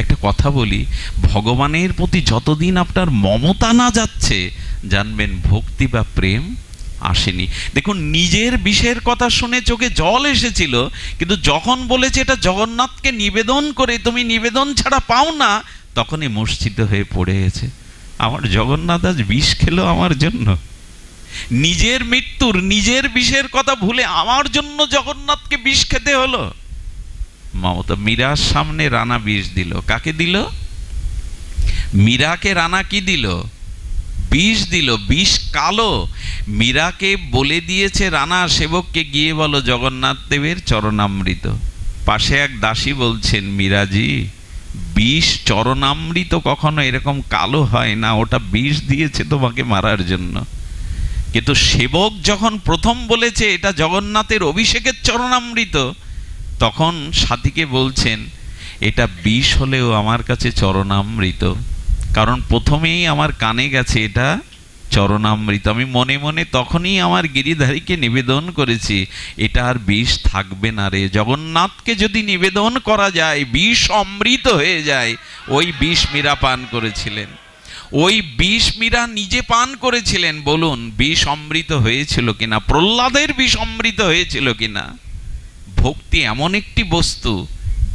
একটা কথা বলি, ভগবানের প্রতি যতদিন আপনার মমতা না যাচ্ছে, জানবেন ভক্তি বা প্রেম আসেনি। দেখুন, নিজের বিষের কথা শুনে চোখে জল এসেছিল, কিন্তু যখন বলেছে এটা জগন্নাথকে নিবেদন করে তুমি নিবেদন ছাড়া পাও না, তখনই মূর্ছিত হয়ে পড়ে গেছে। আমার জগন্নাথ আজ বিষ খেলো আমার জন্য, নিজের মৃত্যুর নিজের বিষের কথা ভুলে আমার জন্য জগন্নাথকে বিষ খেতে হলো। মমতা। মীরার সামনে রানা বিষ দিল। কাকে দিল? মীরাকে রানা কি দিল? বিষ দিল। বিষ কালো। মীরাকে বলে দিয়েছে রানা সেবককে, গিয়ে বলো জগন্নাথ দেবের চরণামৃত। পাশে এক দাসী বলছেন, মীরাজি বিষ চরণামৃত কখনো এরকম কালো হয় না, ওটা বিষ দিয়েছে তোমাকে মারার জন্য। কিন্তু সেবক যখন প্রথম বলেছে এটা জগন্নাথের অভিষেকের চরণামৃত, তখন সাথীকে বলছেন এটা বিষ হলেও আমার কাছে চরণামৃত, কারণ প্রথমেই আমার কানে গেছে এটা চরণামৃত। আমি মনে মনে তখনই আমার গিরিধারীকে নিবেদন করেছি, এটা আর বিষ থাকবে না রে। জগন্নাথকে যদি নিবেদন করা যায়, বিষ অমৃত হয়ে যায়। ওই বিষ মীরা পান করেছিলেন, ওই বিষ মীরা নিজে পান করেছিলেন। বলুন, বিষ অমৃত হয়েছিল কিনা? প্রহ্লাদের বিষ অমৃত হয়েছিল কিনা? ভক্তি এমন একটি বস্তু,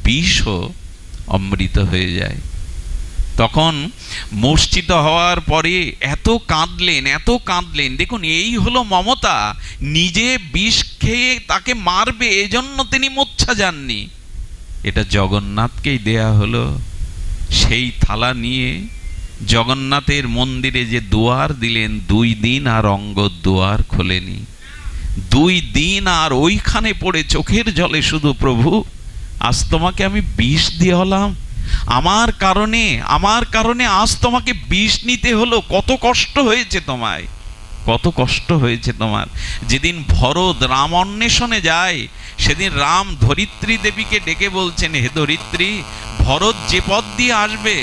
বিষও অমৃত হয়ে যায়। তখন মূর্ছিত হওয়ার পরে এত কাঁদলেন, এত কাঁদলেন। দেখুন, এই হলো মমতা। নিজে বিষ খেয়ে তাকে মারবে, এজন্য তিনি মূর্ছা যাননি। এটা জগন্নাথকেই দেয়া হলো। সেই থালা নিয়ে জগন্নাথের মন্দিরে যে দুয়ার দিলেন, 2 দিন আর অঙ্গদ দুয়ার খোলেনি। 2 দিন আর ওইখানে পড়ে চোখের জলে শুধু, প্রভু আজ তোমাকে আমি বিষ দিয়ে হলাম, আমার কারণে আজ তোমাকে বিষ নিতে হলো। কত কষ্ট হয়েছে তোমায়, কত কষ্ট হয়েছে তোমার। যেদিন ভরত রাম অন্বেষণে যায়, সেদিন রাম ধরিত্রী দেবীকে ডেকে বলছেন, হে ধরিত্রী, ভরত যে পথ দিয়ে আসবে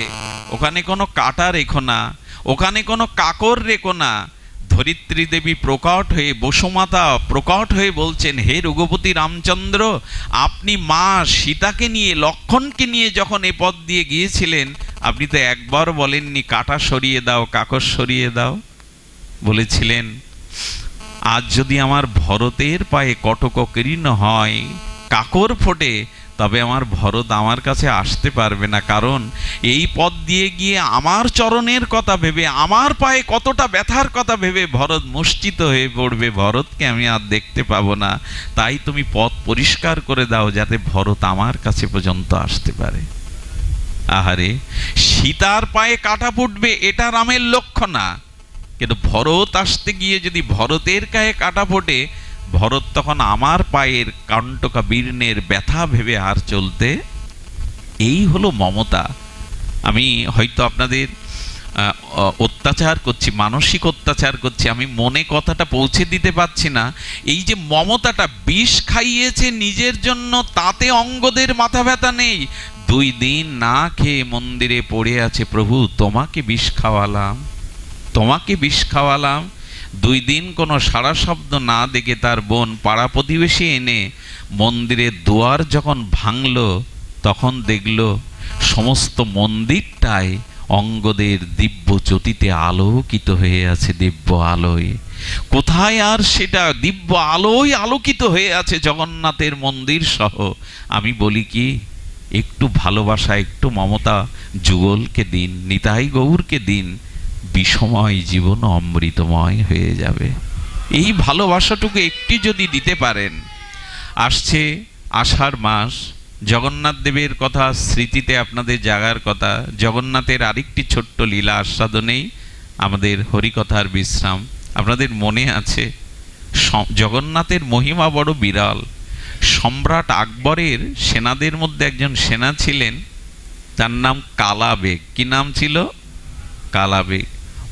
ওখানে কোনো কাঁটা রেখো না, ওখানে কোনো কাকর রেখো না। ধরিত্রী দেবী প্রকট হয়ে, বসুমাতা প্রকট হয়ে বলছেন, হে রঘুপতি রামচন্দ্র, আপনি মা সীতাকে নিয়ে, লক্ষ্মণকে নিয়ে যখন এ পথ দিয়ে গিয়েছিলেন, আপনি তো একবার বলেননি কাঁটা সরিয়ে দাও, কাকর সরিয়ে দাও। বলেছিলেন, আজ যদি আমার ভরতের পায়ে কটক কীর্ণ হয়, কাকর ফোটে, তবে আমার ভরত আমার কাছে আসতে পারবে না। কারণ এই পথ দিয়ে গিয়ে আমার চরণের কথা ভেবে, আমার পায়ে কতটা ব্যথার কথা ভেবে ভরত মূর্ছিত হয়ে পড়বে, ভরতকে আমি আর দেখতে পাবো না। তাই তুমি পথ পরিষ্কার করে দাও, যাতে ভরত আমার কাছে পর্যন্ত আসতে পারে। আহারে, সীতার পায়ে কাঁটা ফুটবে এটা রামের লক্ষ্য না, কিন্তু ভরত আসতে গিয়ে যদি ভরতের গায়ে কাঁটা ফোটে, ভরত তখন আমার পায়ের কণ্টকা বীর্ণের ব্যথা ভেবে আর চলতে। এই হলো মমতা। আমি হয়তো আপনাদের অত্যাচার করছি, মানসিক অত্যাচার করছি, আমি মনে কথাটা পৌঁছে দিতে পারছি না। এই যে মমতাটা, বিষ খাইয়েছে নিজের জন্য, তাতে অঙ্গদের মাথা ব্যথা নেই। 2 দিন না খেয়ে মন্দিরে পড়ে আছে, প্রভু তোমাকে বিষ খাওয়ালাম, তোমাকে বিষ খাওয়ালাম। 2 দিন কোনো সাড়া শব্দ না দেখে তার বোন পাড়া প্রতিবেশী এনে মন্দিরের দুয়ার যখন ভাঙল, তখন দেখল সমস্ত মন্দিরটায় অঙ্গদের দিব্য জ্যোতিতে আলোকিত হয়ে আছে, দিব্য আলোয়। কোথায় আর সেটা দিব্য আলোয় আলোকিত হয়ে আছে জগন্নাথের মন্দির সহ। আমি বলি কি, একটু ভালোবাসা, একটু মমতা যুগলকে দিন, নিতাই গৌরকে দিন, বিষময় জীবন অমৃতময় হয়ে যাবে। এই ভালোবাসাটুকু একটি যদি দিতে পারেন। আসছে আষাঢ় মাস, জগন্নাথ দেবের কথা স্মৃতিতে আপনাদের জাগার কথা। জগন্নাথের আরেকটি ছোট্ট লীলা আস্বাদনেই আমাদের হরিকথার বিশ্রাম। আপনাদের মনে আছে, জগন্নাথের মহিমা বড় বিরল। সম্রাট আকবরের সেনাদের মধ্যে একজন সেনা ছিলেন, তার নাম কালা বেগ। কি নাম ছিল? কালা বেগ।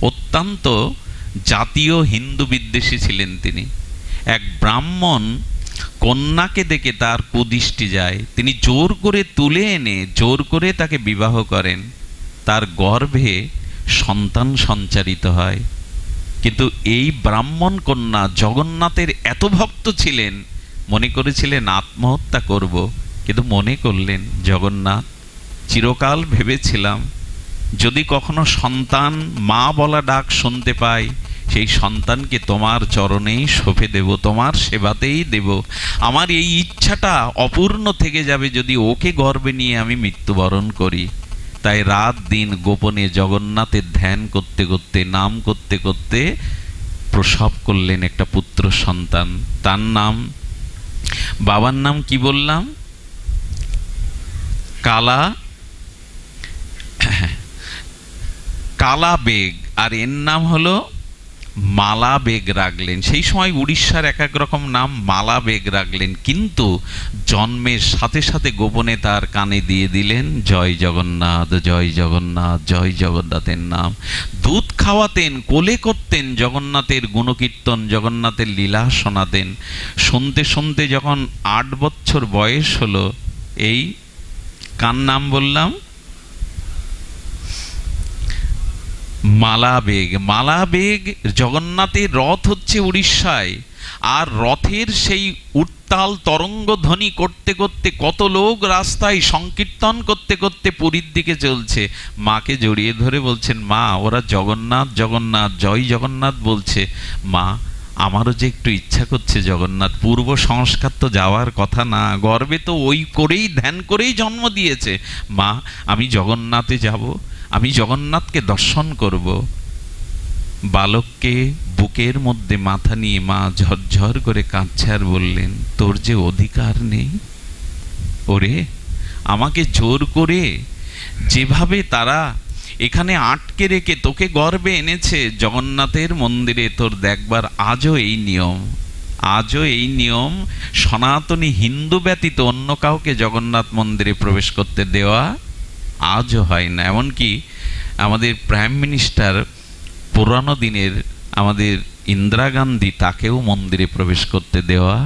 অত্যন্ত জাতীয় হিন্দু বিদ্বেষী ছিলেন তিনি। এক ব্রাহ্মণ কন্যাকে দেখে তার কুদৃষ্টি যায়, তিনি জোর করে তুলে এনে জোর করে তাকে বিবাহ করেন, তার গর্ভে সন্তান সঞ্চারিত হয়। কিন্তু এই ব্রাহ্মণ কন্যা জগন্নাথের এত ভক্ত ছিলেন, মনে করেছিলেন আত্মহত্যা করব, কিন্তু মনে করলেন জগন্নাথ, চিরকাল ভেবেছিলাম যদি কখনো সন্তান মা বলা ডাক শুনতে পাই, সেই সন্তানকে তোমার চরণেই সঁপে দেব, তোমার সেবাতেই দেব। আমার এই ইচ্ছাটা অপূর্ণ থেকে যাবে যদি ওকে গর্ভে নিয়ে আমি মৃত্যুবরণ করি। তাই রাত দিন গোপনে জগন্নাথের ধ্যান করতে করতে, নাম করতে করতে প্রসব করলেন একটা পুত্র সন্তান। তার নাম, বাবার নাম কি বললাম? কালা বেগ, আর এর নাম হলো মালা বেগ রাখলেন। সেই সময় উড়িষ্যার এক এক রকম নাম, মালা বেগ রাখলেন। কিন্তু জন্মের সাথে সাথে গোপনে তার কানে দিয়ে দিলেন জয় জগন্নাথ, জয় জগন্নাথ, জয় জগন্নাথের নাম। দুধ খাওয়াতেন, কোলে করতেন, জগন্নাথের গুণকীর্তন, জগন্নাথের লীলা শোনাতেন। শুনতে শুনতে যখন 8 বছর বয়স হলো, এই কার নাম বললাম? মালা বেগ। মালা বেগ, জগন্নাথের রথ হচ্ছে উড়িষ্যায়, আর রথের সেই উত্তাল তরঙ্গ ধ্বনি করতে করতে কত লোক রাস্তায় সংকীর্তন করতে করতে পুরীর দিকে চলছে। মাকে জড়িয়ে ধরে বলছেন, মা, ওরা জগন্নাথ জগন্নাথ, জয় জগন্নাথ বলছে। মা, আমারও যে একটু ইচ্ছা করছে জগন্নাথ। পূর্ব সংস্কার তো যাওয়ার কথা না, গর্বে তো ওই করেই ধ্যান করেই জন্ম দিয়েছে। মা, আমি জগন্নাথে যাব, আমি জগন্নাথকে দর্শন করব। বালককে বুকের মধ্যে মাথা নিয়ে মা ঝরঝর করে কাঁদছে আর বললেন, তোর যে অধিকার নেই ওরে, আমাকে জোর করে যেভাবে তারা এখানে আটকে রেখে তোকে গর্বে এনেছে জগন্নাথের মন্দিরে, তোর দেখবার আজও এই নিয়ম, আজও এই নিয়ম। সনাতনী হিন্দু ব্যতীত অন্য কাউকে জগন্নাথ মন্দিরে প্রবেশ করতে দেওয়া আজও হয় না। এমনকি আমাদের প্রাইম মিনিস্টার পুরানো দিনের আমাদের ইন্দিরা গান্ধী, তাকেও মন্দিরে প্রবেশ করতে দেওয়া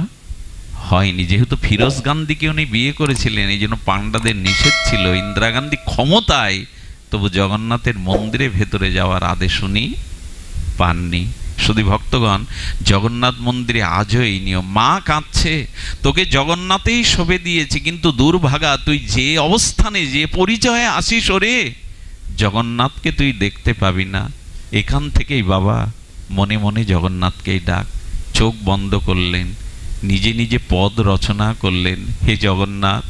হয়নি। যেহেতু ফিরোজ গান্ধীকে উনি বিয়ে করেছিলেন, এই জন্য পাণ্ডাদের নিষেধ ছিল। ইন্দিরা গান্ধী ক্ষমতায়, তবু জগন্নাথের মন্দিরে ভেতরে যাওয়ার আদেশ উনি পাননি। শুধু ভক্তগণ, জগন্নাথ মন্দিরে আজও এই নিয়ম। মা কাঁদছে, তোকে জগন্নাথেই শোভে দিয়েছি, কিন্তু দুর্ভাগা, তুই যে অবস্থানে যে পরিচয়ে আসিস ওরে, জগন্নাথকে তুই দেখতে পাবি না। এখান থেকেই বাবা মনে মনে জগন্নাথকেই ডাক। চোখ বন্ধ করলেন, নিজে নিজে পদ রচনা করলেন, হে জগন্নাথ,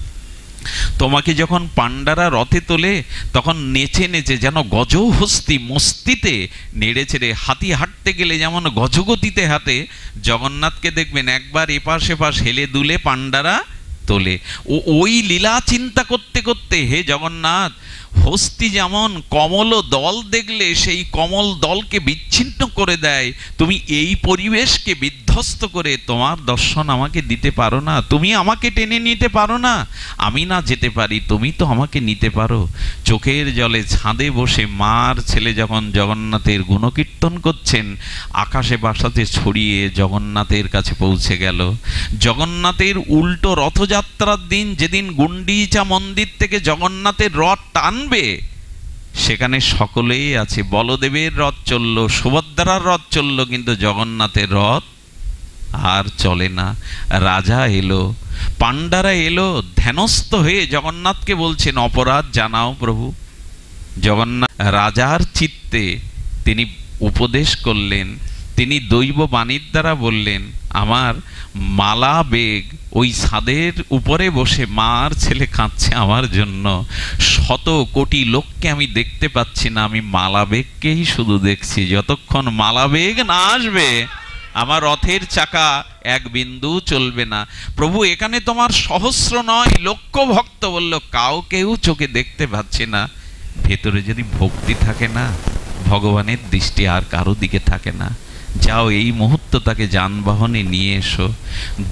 তোমাকে যখন পাণ্ডারা রথে তোলে তখন নেচে নেচে যেন গজহস্তি মস্তিতে নেড়ে ছেড়ে, হাতি হাঁটতে গেলে যেমন গজগতিতে হাঁটে, জগন্নাথকে দেখবেন একবার এপাশ এপাশ হেলে দুলে পাণ্ডারা তোলে। ওই লীলা চিন্তা করতে করতে, হে জগন্নাথ, হস্তি যেমন কমল দল দেখলে সেই কমল দলকে বিচ্ছিন্ন করে দেয়, তুমি এই পরিবেশকে বিধ্বস্ত করে তোমার দর্শন আমাকে দিতে পারো না? তুমি আমাকে টেনে নিতে পারো না? আমি না যেতে পারি, তুমি তো আমাকে নিতে পারো। চোখের জলে ছাদে বসে মার ছেলে যখন জগন্নাথের গুণকীর্তন করছেন, আকাশে বাসাতে ছড়িয়ে জগন্নাথের কাছে পৌঁছে গেল। জগন্নাথের উল্টো রথযাত্রার দিন, যেদিন গুন্ডিচা মন্দির থেকে জগন্নাথের রথ টানবে, সেখানে সকলেই আছে। বলদেবের রথ চলল, সুভদ্রার রথ চলল, কিন্তু জগন্নাথের রথ আর চলে না। রাজা এলো, পাণ্ডারা এলো, ধ্যানস্থ হয়ে জগন্নাথকে বলছেন, অপরাধ জানাও প্রভু। জগন্নাথ রাজার চিত্তে তিনি উপদেশ করলেন, তিনি দৈব বাণীর দ্বারা বললেন, আমার মালা বেগ ওই ছাদের উপরে বসে মার ছেলে কাঁদছে আমার জন্য। শত কোটি লোককে আমি দেখতে পাচ্ছি না, আমি মালা বেগকেই শুধু দেখছি। যতক্ষণ মালা বেগ না আসবে আমার রথের চাকা এক বিন্দু চলবে না। প্রভু, এখানে তোমার সহস্র নয় লক্ষ ভক্ত, বলল, কাউকেও চোখে দেখতে পাচ্ছি না। ভেতরে যদি ভক্তি থাকে না, ভগবানের দৃষ্টি আর কারো দিকে থাকে না। যাও এই মুহূর্ত তাকে যানবাহনে নিয়ে এসো।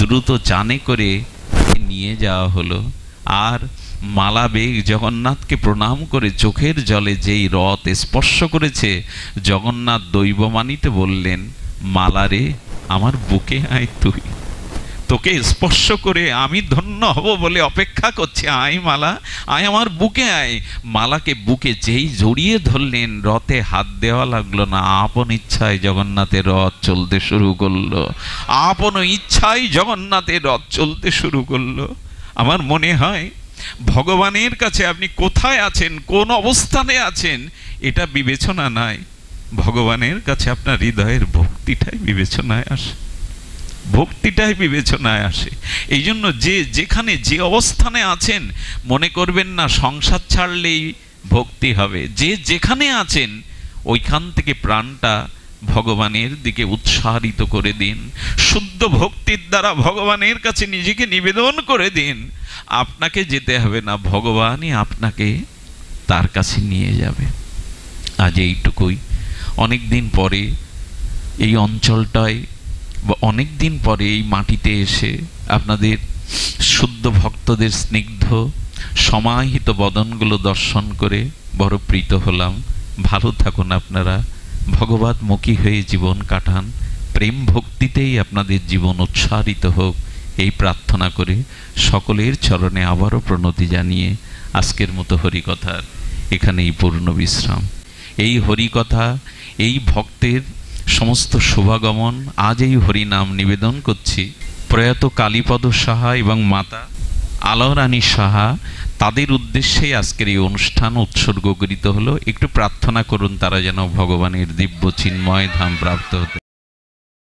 দ্রুত চানে করে নিয়ে যাওয়া হলো। আর মালা বেগ জগন্নাথকে প্রণাম করে চোখের জলে যেই রথ স্পর্শ করেছে, জগন্নাথ দৈববাণীতে বললেন, মালা রে আমার বুকে আয়, তুই, তোকে স্পর্শ করে আমি ধন্য হব বলে অপেক্ষা করছি, আয় মালা, আয় আমার বুকে আয়। মালাকে বুকে যেই জড়িয়ে ধরলেন, রথে হাত দেওয়া লাগলো না, আপন ইচ্ছায় জগন্নাথের রথ চলতে শুরু করলো, আপন ইচ্ছায় জগন্নাথের রথ চলতে শুরু করলো। আমার মনে হয় ভগবানের কাছে আপনি কোথায় আছেন, কোন অবস্থানে আছেন, এটা বিবেচনা নাই। ভগবানের কাছে আপনার হৃদয়ের ভক্তিটাই বিবেচনায় আসে, ভক্তিটাই বিবেচনায় আসে। এই জন্য যে যেখানে যে অবস্থানে আছেন, মনে করবেন না সংসার ছাড়লেই ভক্তি হবে। যে যেখানে আছেন ওইখান থেকে প্রাণটা ভগবানের দিকে উৎসাহিত করে দিন, শুদ্ধ ভক্তির দ্বারা ভগবানের কাছে নিজেকে নিবেদন করে দিন। আপনাকে যেতে হবে না, ভগবানই আপনাকে তার কাছে নিয়ে যাবে। আজ এইটুকুই। অনেক দিন পরে এই অঞ্চলটায় বা অনেক দিন পরে এই মাটিতে এসে আপনাদের শুদ্ধ ভক্তদের স্নিগ্ধ সমাহিত বদনগুলো দর্শন করে বড় প্রীত হলাম। ভালো থাকুন আপনারা, ভগবতমুখী হয়ে জীবন কাটান, প্রেম ভক্তিতেই আপনাদের জীবন উৎসারিত হোক, এই প্রার্থনা করে সকলের চরণে আবারও প্রণতি জানিয়ে আজকের মতো হরিকথার এখানেই পূর্ণ বিশ্রাম। এই হরিকথা, এই ভক্তের সমস্ত শুভাগমন, আজ এই হরিনাম নিবেদন করছি প্রয়াত কালীপদ সাহা এবং মাতা আলোরানী সাহা, তাদের উদ্দেশ্যেই আজকের এই অনুষ্ঠান উৎসর্গকৃত হলো। একটু প্রার্থনা করুন তারা যেন ভগবানের দিব্য চিন্ময় ধাম প্রাপ্ত হতে